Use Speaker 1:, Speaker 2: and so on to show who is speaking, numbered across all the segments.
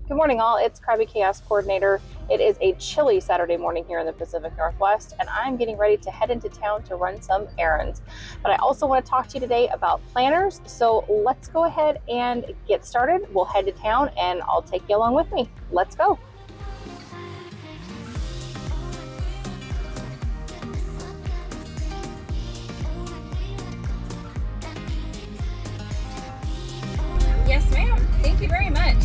Speaker 1: Good morning, all. It's Krabby Chaos Coordinator. It is a chilly Saturday morning here in the Pacific Northwest, and I'm getting ready to head into town to run some errands. But I also want to talk to you today about planners, so let's go ahead and get started. We'll head to town, and I'll take you along with me. Let's go. Yes, ma'am. Thank you very much.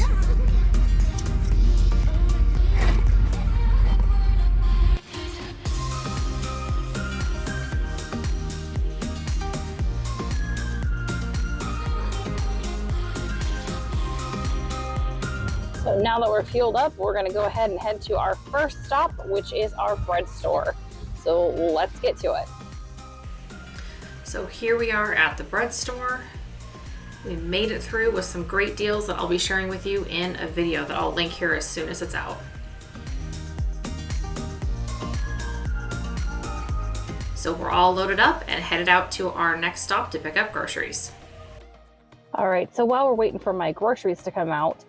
Speaker 1: So now that we're fueled up, we're going to go ahead and head to our first stop, which is our bread store. So let's get to it.
Speaker 2: So here we are at the bread store. We made it through with some great deals that I'll be sharing with you in a video that I'll link here as soon as it's out. So we're all loaded up and headed out to our next stop to pick up groceries.
Speaker 1: All right, so while we're waiting for my groceries to come out,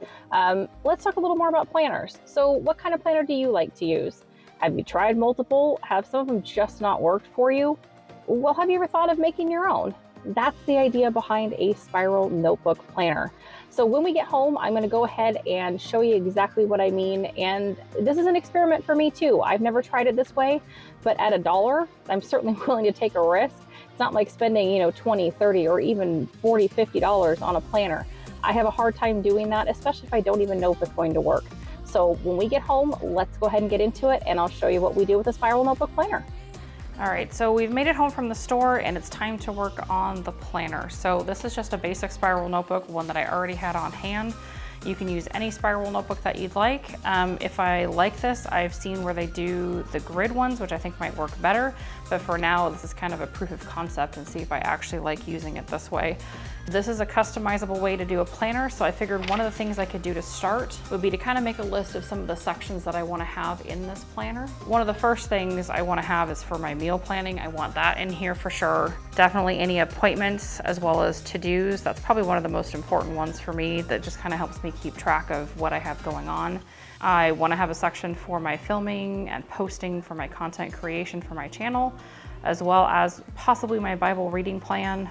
Speaker 1: let's talk a little more about planners. So what kind of planner do you like to use? Have you tried multiple? Have some of them just not worked for you? Well, have you ever thought of making your own? That's the idea behind a spiral notebook planner. So when we get home, I'm going to go ahead and show you exactly what I mean. And this is an experiment for me too. I've never tried it this way, but at $1, I'm certainly willing to take a risk. It's not like spending, $20, $30, or even $40, $50 on a planner. I have a hard time doing that, especially if I don't even know if it's going to work. So when we get home, let's go ahead and get into it, and I'll show you what we do with a spiral notebook planner. All right, so we've made it home from the store and it's time to work on the planner. So this is just a basic spiral notebook, one that I already had on hand. You can use any spiral notebook that you'd like. If I like this, I've seen where they do the grid ones, which I think might work better. But for now, this is kind of a proof of concept and see if I actually like using it this way. This is a customizable way to do a planner, so I figured one of the things I could do to start would be to kind of make a list of some of the sections that I want to have in this planner. One of the first things I want to have is for my meal planning. I want that in here for sure. Definitely any appointments as well as to-dos. That's probably one of the most important ones for me that just kind of helps me keep track of what I have going on. I want to have a section for my filming and posting for my content creation for my channel, as well as possibly my Bible reading plan,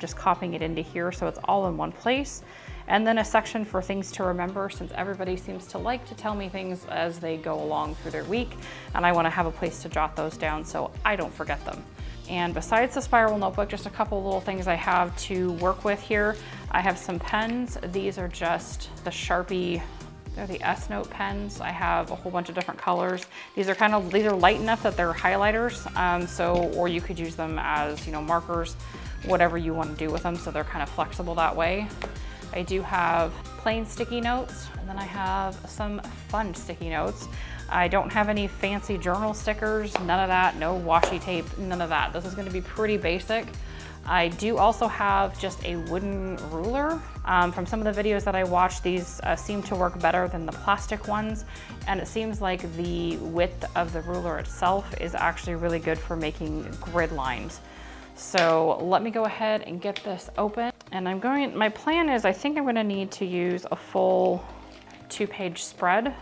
Speaker 1: just copying it into here so it's all in one place. And then a section for things to remember, since everybody seems to like to tell me things as they go along through their week, and I want to have a place to jot those down so I don't forget them. And besides the spiral notebook, just a couple little things I have to work with here. I have some pens. These are just the Sharpie. They're the S-Note pens. I have a whole bunch of different colors. These are light enough that they're highlighters. Or you could use them as, markers, whatever you want to do with them. So they're kind of flexible that way. I do have plain sticky notes, and then I have some fun sticky notes. I don't have any fancy journal stickers, none of that, no washi tape, none of that. This is going to be pretty basic. I do also have just a wooden ruler. From some of the videos that I watched, these seem to work better than the plastic ones, and it seems like the width of the ruler itself is actually really good for making grid lines. So let me go ahead and get this open. And my plan is I think I'm going to need to use a full 2-page spread.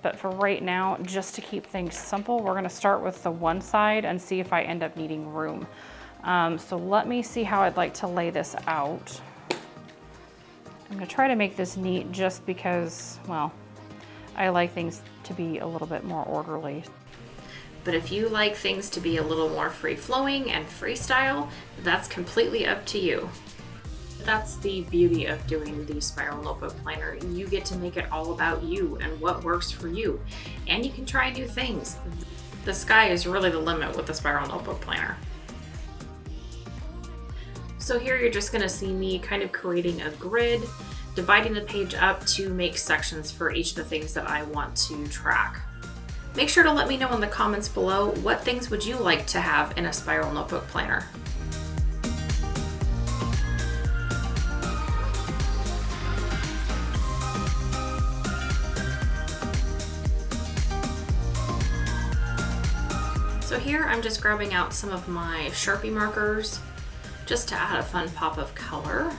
Speaker 1: But for right now, just to keep things simple, we're going to start with the one side and see if I end up needing room. So let me see how I'd like to lay this out. I'm going to try to make this neat just because, well, I like things to be a little bit more orderly.
Speaker 2: But if you like things to be a little more free-flowing and freestyle, that's completely up to you. That's the beauty of doing the spiral notebook planner. You get to make it all about you and what works for you. And you can try new things. The sky is really the limit with the spiral notebook planner. So here you're just gonna see me kind of creating a grid, dividing the page up to make sections for each of the things that I want to track. Make sure to let me know in the comments below what things would you like to have in a spiral notebook planner. So here I'm just grabbing out some of my Sharpie markers just to add a fun pop of color.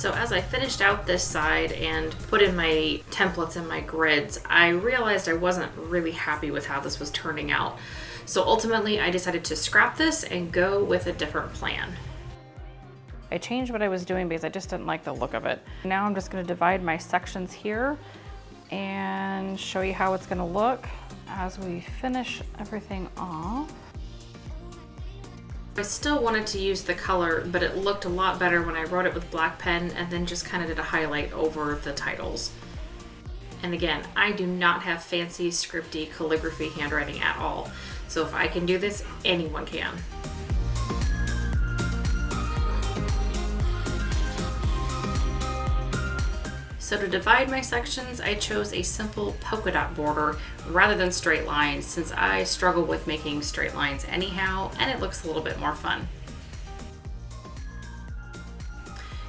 Speaker 2: So as I finished out this side and put in my templates and my grids, I realized I wasn't really happy with how this was turning out. So ultimately I decided to scrap this and go with a different plan. I changed what I was doing because I just didn't like the look of it. Now I'm just going to divide my sections here and show you how it's going to look as we finish everything off. I still wanted to use the color, but it looked a lot better when I wrote it with black pen and then just kind of did a highlight over the titles. And again, I do not have fancy scripty calligraphy handwriting at all. So if I can do this, anyone can. So to divide my sections, I chose a simple polka dot border rather than straight lines, since I struggle with making straight lines anyhow, and it looks a little bit more fun.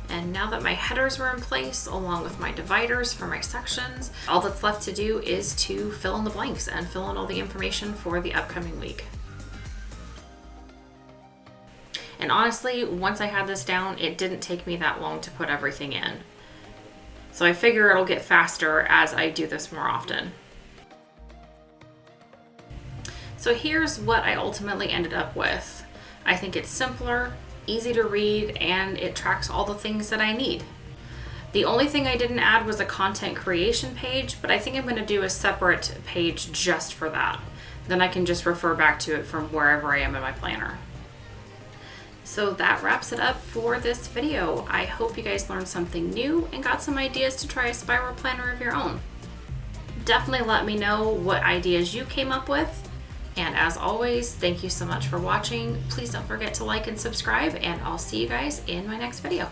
Speaker 2: And now that my headers are in place, along with my dividers for my sections, all that's left to do is to fill in the blanks and fill in all the information for the upcoming week. And honestly, once I had this down, it didn't take me that long to put everything in. So I figure it'll get faster as I do this more often. So here's what I ultimately ended up with. I think it's simpler, easy to read, and it tracks all the things that I need. The only thing I didn't add was a content creation page, but I think I'm going to do a separate page just for that. Then I can just refer back to it from wherever I am in my planner. So that wraps it up for this video. I hope you guys learned something new and got some ideas to try a spiral planner of your own. Definitely let me know what ideas you came up with. And as always, thank you so much for watching. Please don't forget to like and subscribe, and I'll see you guys in my next video.